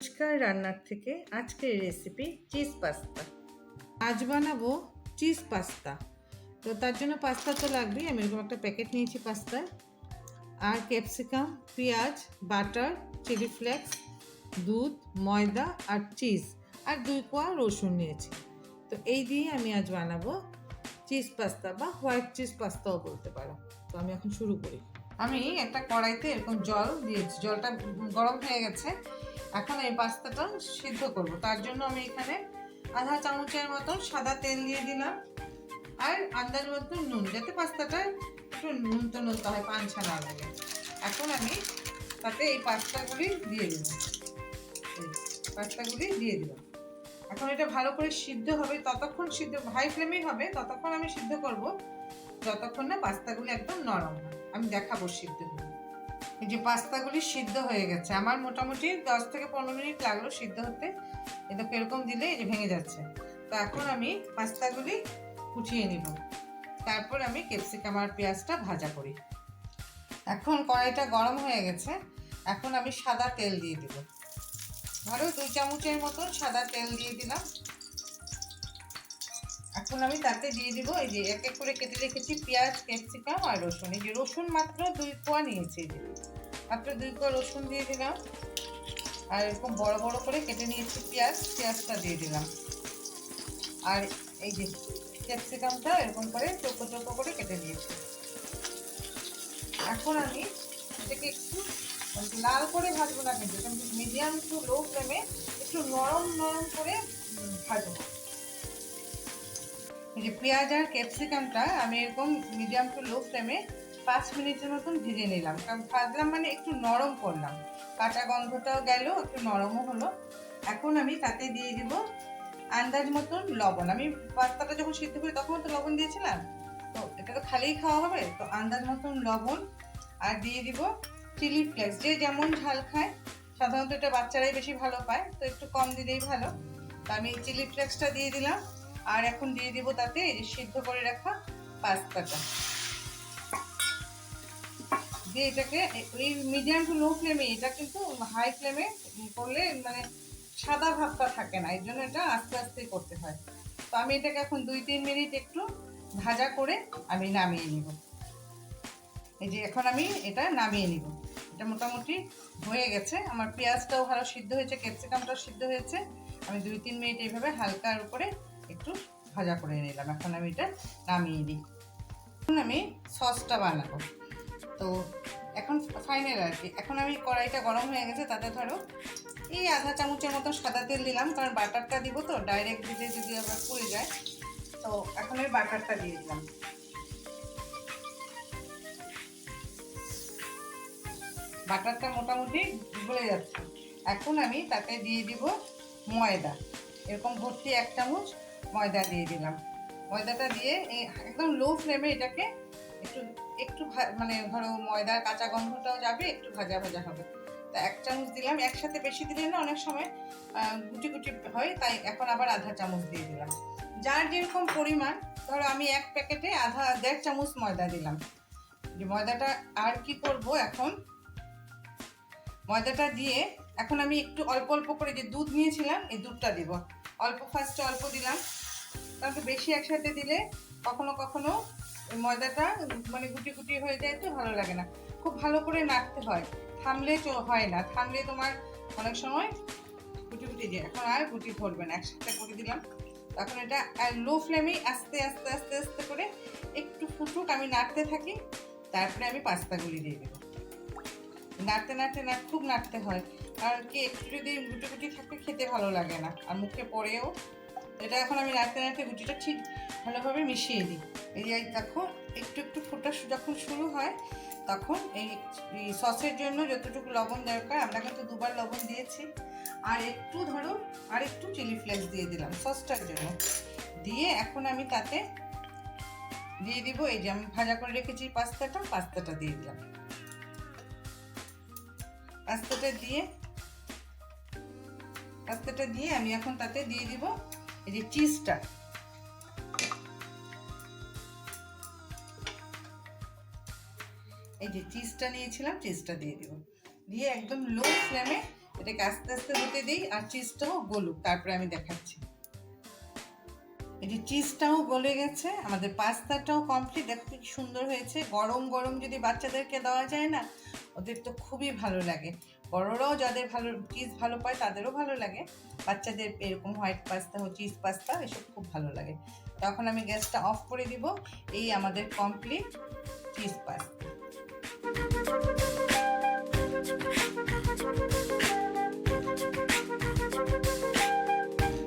নমস্কার রান্নার থেকে আজকের রেসিপি চিজ পাস্তা। আজ বানাবো চিজ পাস্তা। তো তার জন্য পাস্তা তো লাগবেই। আমি এরকম একটা প্যাকেট নিয়েছি পাস্তার, আর ক্যাপসিকাম, পেঁয়াজ, বাটার, চিলি ফ্লেক্স, দুধ, ময়দা আর চিজ, আর 2 কোয়া রসুন নিয়েছি। তো এই দিয়ে আমি আজ বানাবো চিজ পাস্তা বা হোয়াইট চিজ পাস্তাও বলতে পারো। তো আমি এখন শুরু করি। আমি একটা কড়াইতে এরকম জল দিয়েছি, জলটা গরম হয়ে গেছে। এখন এই পাস্তাটা সিদ্ধ করব। তার জন্য আমি এখানে আধা চামচের মতো সাদা তেল দিয়ে দিলাম, আর আন্দাজ মতো নুন, যাতে পাস্তাটা একটু নুনতে নুনতে হয়, পাঞ্ছা না লাগে। এখন আমি তাতে এই পাস্তাগুলি দিয়ে দিলাম, পাস্তাগুলি দিয়ে দিলাম। এখন এটা ভালো করে সিদ্ধ হবে, ততক্ষণ সিদ্ধ হাই ফ্লেমেই হবে, ততক্ষণ আমি সিদ্ধ করব যতক্ষণ না পাস্তাগুলি একদম নরম হয়। আমি দেখাবো সিদ্ধ হবে। এই যে পাস্তাগুলি সিদ্ধ হয়ে গেছে, আমার মোটামুটি 10 থেকে 15 মিনিট লাগলো সিদ্ধ হতে। এটা এরকম দিলে এই যে ভেঙে যাচ্ছে। তো এখন আমি পাস্তাগুলি উঠিয়ে নিব, তারপর আমি ক্যাপসিকাম আর পেঁয়াজটা ভাজা করি। এখন কড়াইটা গরম হয়ে গেছে, এখন আমি সাদা তেল দিয়ে দিব। ধরো 2 চামচের মতন সাদা তেল দিয়ে দিলাম। এখন আমি তাতে দিয়ে দিব এই যে এক এক করে কেটে রেখেছি পেঁয়াজ, ক্যাপসিকাম আর রসুন। এই যে রসুন মাত্র 2 কোয়া নিয়েছি, যে মাত্র 2 কোয়া রসুন দিয়ে দিলাম। আর এরকম বড় বড় করে কেটে নিয়েছি পেঁয়াজটা দিয়ে দিলাম। আর এই যে ক্যাপসিকামটা এরকম করে চৌকো চৌকো করে কেটে নিয়েছি। এখন আমি এটাকে একটু লাল করে ভাজবো না, কিন্তু মিডিয়াম টু লো ফ্লেমে একটু নরম নরম করে ভাজবো। এই যে পেঁয়াজ আর ক্যাপসিকামটা আমি এরকম মিডিয়াম টু লো ফ্লেমে 5 মিনিটের মতন ভেজে নিলাম। কারণ ভাজলাম মানে একটু নরম করলাম, কাঁচা গন্ধটাও গেল, একটু নরমও হলো। এখন আমি তাতে দিয়ে দিব আন্দাজ মতন লবণ। আমি পাস্তাটা যখন সিদ্ধ করি তখন তো লবণ দিয়েছিলাম, তো এটা তো খালিই খাওয়া হবে, তো আন্দাজ মতন লবণ। আর দিয়ে দিব চিলি ফ্লেক্স, যে যেমন ঝাল খায়, সাধারণত এটা বাচ্চারাই বেশি ভালো পায়, তো একটু কম দিলেই ভালো। তো আমি চিলি ফ্লেক্সটা দিয়ে দিলাম। আর এখন দিয়ে দিব তাতে এই সিদ্ধ করে রাখা পাস্তাটা দিয়ে এটাকে এই মিডিয়াম টু লো ফ্লেমে, এটা কিন্তু হাই ফ্লেমে করলে মানে সাদা ভাবটা থাকে না, এই জন্য এটা আস্তে আস্তে করতে হয়। তো আমি এটাকে এখন 2-3 মিনিট একটু ভাজা করে আমি নামিয়ে নিব। এই যে এখন আমি এটা নামিয়ে নিব। এটা মোটামুটি হয়ে গেছে, আমার পেঁয়াজটাও ভালো সিদ্ধ হয়েছে, ক্যাপসিকামটাও সিদ্ধ হয়েছে। আমি 2-3 মিনিট এইভাবে হালকার উপরে একটু ভাজা করে নিলাম। এখন আমি এটা নামিয়ে দিই। এখন আমি সসটা বানাবো। তো এখন ফাইনাল আর কি। এখন আমি কড়াইটা গরম হয়ে গেছে, তাতে ধরো এই আধা চামচের মতো সাদা তেল দিলাম, কারণ বাটারটা দিব, তো ডাইরেক্ট দিলে যদি আবার পুড়ে যায়। তো এখন আমি বাটারটা দিয়ে দিলাম। বাটারটা মোটামুটি গলে যাচ্ছে। এখন আমি তাতে দিয়ে দিব ময়দা, এরকম ভর্তি 1 চামচ ময়দা দিয়ে দিলাম। ময়দাটা দিয়ে একদম লো ফ্লেমে এটাকে একটু একটু মানে ধরো ময়দার কাঁচা গন্ধটাও যাবে, একটু ভাজা ভাজা হবে। তা 1 চামচ দিলাম, একসাথে বেশি দিলে না অনেক সময় গুটি গুটি হয়, তাই এখন আবার আধা চামচ দিয়ে দিলাম। যার যেরকম পরিমাণ, ধরো আমি 1 প্যাকেটে 1.5 চামচ ময়দা দিলাম। যে ময়দাটা আর কি করব, এখন ময়দাটা দিয়ে এখন আমি একটু অল্প অল্প করে যে দুধ নিয়েছিলাম এই দুধটা দিব। ফার্স্টে অল্প দিলাম, কারণ বেশি একসাথে দিলে কখনো কখনো ময়দাটা মানে গুটি গুটি হয়ে যায়, তো ভালো লাগে না। খুব ভালো করে নাড়তে হয়, থামলে হয় না, থামলে তোমার অনেক সময় গুটি গুটি যায়। এখন আর গুটি ধরবে না, একসাথে করে দিলাম। তখন এটা লো ফ্লেমে আস্তে আস্তে আস্তে আস্তে করে একটু ফুটুক, আমি নাড়তে থাকি। তারপরে আমি পাস্তাগুলি দিয়ে দেবো। নাড়তে নাড়তে খুব নাড়তে হয়, আর কি একটু যদি গুটি গুটি থাকে খেতে ভালো লাগে না, আর মুখে পড়েও। এটা এখন আমি নাড়তে নাড়তে গুটিটা ঠিক ভালোভাবে মিশিয়ে দিই। এই যে দেখো একটু একটু ফোটা যখন শুরু হয়, তখন এই সসের জন্য যতটুকু লবণ দরকার, আমরা কিন্তু 2বার লবণ দিয়েছি, আর একটু ধরো আর একটু চিলি ফ্লেক্স দিয়ে দিলাম সসটার জন্য। দিয়ে এখন আমি তাতে দিয়ে দিব এই যে আমি ভাজা করে রেখেছি পাস্তাটা দিয়ে দিলাম। পাস্তাটা দিয়ে আমি এখন তাতে দিয়ে দিব এই যে চিজটা। এই যে চিজটা নিয়েছিলাম, চিজটা দিয়ে দিব। দিয়ে একদম লো ফ্লেমে এটাকে আস্তে আস্তে হতে দিই আর চিজটাও গলুক, তারপরে আমি দেখাচ্ছি। এই যে চিজটাও গলে গেছে, আমাদের পাস্তাটাও কমপ্লিট। দেখো কি সুন্দর হয়েছে। গরম গরম যদি বাচ্চাদেরকে দেওয়া যায় না, ওদের তো খুবই ভালো লাগে। বড়রাও যাদের ভালো চিজ ভালো পায় তাদেরও ভালো লাগে। বাচ্চাদের এরকম হোয়াইট পাস্তা ও চিজ পাস্তা এসব খুব ভালো লাগে। তখন আমি গ্যাসটা অফ করে দিব। এই আমাদের কমপ্লিট চিজ পাস্তা।